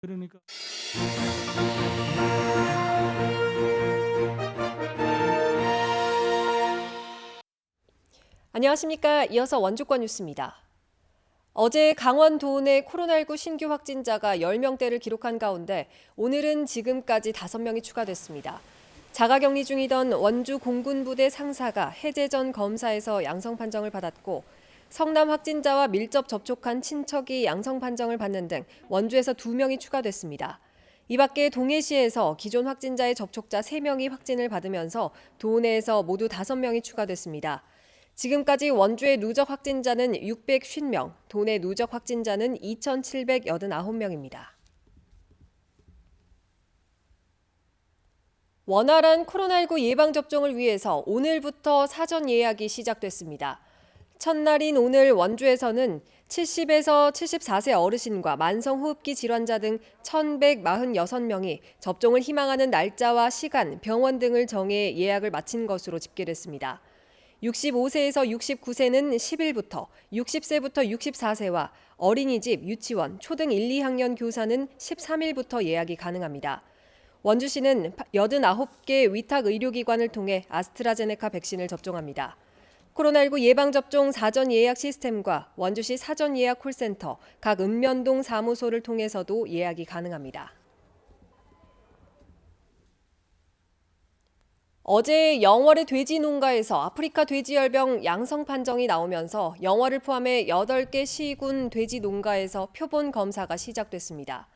그러니까 안녕하십니까. 이어서 원주권 뉴스입니다. 어제 강원도 내 코로나19 신규 확진자가 10명대를 기록한 가운데 오늘은 지금까지 5명이 추가됐습니다. 자가격리 중이던 원주 공군부대 상사가 해제 전 검사에서 양성 판정을 받았고 성남 확진자와 밀접 접촉한 친척이 양성 판정을 받는 등 원주에서 2명이 추가됐습니다. 이 밖에 동해시에서 기존 확진자의 접촉자 3명이 확진을 받으면서 도 내에서 모두 5명이 추가됐습니다. 지금까지 원주의 누적 확진자는 650명, 도내 누적 확진자는 2,789명입니다. 원활한 코로나19 예방접종을 위해서 오늘부터 사전 예약이 시작됐습니다. 첫날인 오늘 원주에서는 70에서 74세 어르신과 만성호흡기 질환자 등 1,146명이 접종을 희망하는 날짜와 시간, 병원 등을 정해 예약을 마친 것으로 집계됐습니다. 65세에서 69세는 10일부터, 60세부터 64세와 어린이집, 유치원, 초등 1, 2학년 교사는 13일부터 예약이 가능합니다. 원주시는 89개 위탁 의료기관을 통해 아스트라제네카 백신을 접종합니다. 코로나19 예방접종 사전 예약 시스템과 원주시 사전 예약 콜센터, 각 읍면동 사무소를 통해서도 예약이 가능합니다. 어제 영월의 돼지 농가에서 아프리카 돼지열병 양성 판정이 나오면서 영월을 포함해 8개 시군 돼지 농가에서 표본 검사가 시작됐습니다.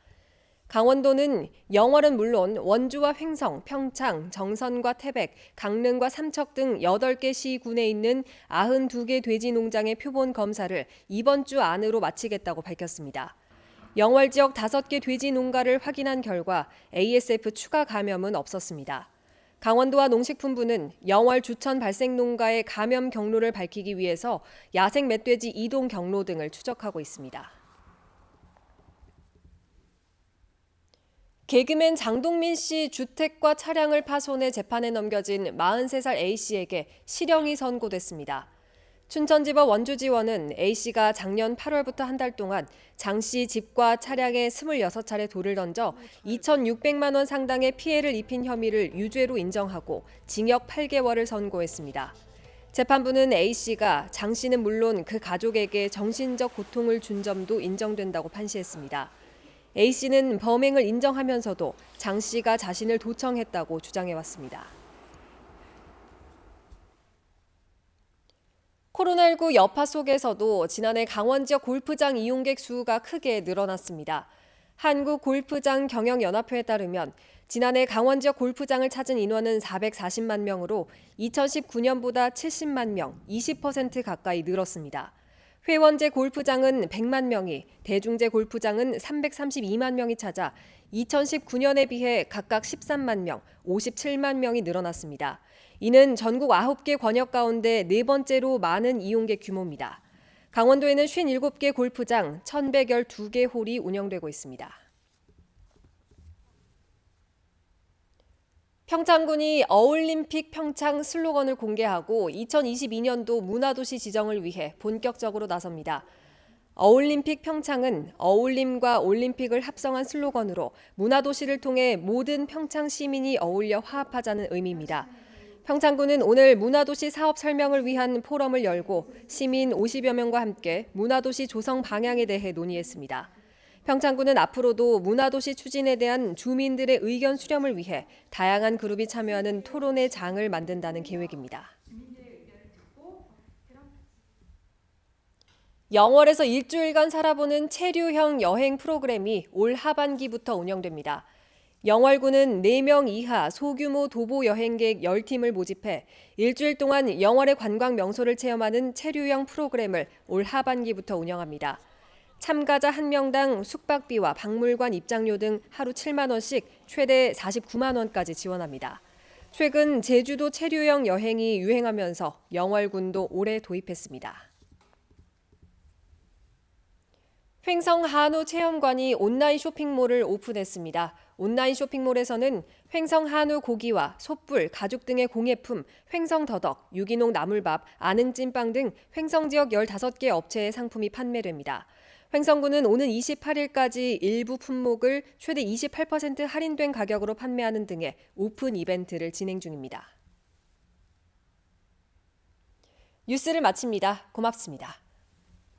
강원도는 영월은 물론 원주와 횡성, 평창, 정선과 태백, 강릉과 삼척 등 8개 시군에 있는 92개 돼지 농장의 표본 검사를 이번 주 안으로 마치겠다고 밝혔습니다. 영월 지역 5개 돼지 농가를 확인한 결과 ASF 추가 감염은 없었습니다. 강원도와 농식품부는 영월 주천 발생 농가의 감염 경로를 밝히기 위해서 야생 멧돼지 이동 경로 등을 추적하고 있습니다. 개그맨 장동민 씨 주택과 차량을 파손해 재판에 넘겨진 43살 A씨에게 실형이 선고됐습니다. 춘천지법 원주지원은 A씨가 작년 8월부터 한 달 동안 장 씨 집과 차량에 26차례 돌을 던져 2,600만 원 상당의 피해를 입힌 혐의를 유죄로 인정하고 징역 8개월을 선고했습니다. 재판부는 A씨가 장 씨는 물론 그 가족에게 정신적 고통을 준 점도 인정된다고 판시했습니다. A씨는 범행을 인정하면서도 장 씨가 자신을 도청했다고 주장해왔습니다. 코로나19 여파 속에서도 지난해 강원 지역 골프장 이용객 수가 크게 늘어났습니다. 한국골프장 경영연합회에 따르면 지난해 강원 지역 골프장을 찾은 인원은 440만 명으로 2019년보다 70만 명, 20% 가까이 늘었습니다. 회원제 골프장은 100만 명이, 대중제 골프장은 332만 명이 찾아 2019년에 비해 각각 13만 명, 57만 명이 늘어났습니다. 이는 전국 9개 권역 가운데 네 번째로 많은 이용객 규모입니다. 강원도에는 57개 골프장, 1,112개 홀이 운영되고 있습니다. 평창군이 어울림픽 평창 슬로건을 공개하고 2022년도 문화도시 지정을 위해 본격적으로 나섭니다. 어울림픽 평창은 어울림과 올림픽을 합성한 슬로건으로 문화도시를 통해 모든 평창 시민이 어울려 화합하자는 의미입니다. 평창군은 오늘 문화도시 사업 설명을 위한 포럼을 열고 시민 50여 명과 함께 문화도시 조성 방향에 대해 논의했습니다. 평창군은 앞으로도 문화도시 추진에 대한 주민들의 의견 수렴을 위해 다양한 그룹이 참여하는 토론회 장을 만든다는 계획입니다. 영월에서 일주일간 살아보는 체류형 여행 프로그램이 올 하반기부터 운영됩니다. 영월군은 4명 이하 소규모 도보 여행객 10팀을 모집해 일주일 동안 영월의 관광 명소를 체험하는 체류형 프로그램을 올 하반기부터 운영합니다. 참가자 1명당 숙박비와 박물관 입장료 등 하루 7만 원씩 최대 49만 원까지 지원합니다. 최근 제주도 체류형 여행이 유행하면서 영월군도 올해 도입했습니다. 횡성 한우 체험관이 온라인 쇼핑몰을 오픈했습니다. 온라인 쇼핑몰에서는 횡성 한우 고기와 솥불, 가죽 등의 공예품, 횡성 더덕, 유기농 나물밥, 아능찐빵 등 횡성 지역 15개 업체의 상품이 판매됩니다. 횡성군은 오는 28일까지 일부 품목을 최대 28% 할인된 가격으로 판매하는 등의 오픈 이벤트를 진행 중입니다. 뉴스를 마칩니다. 고맙습니다.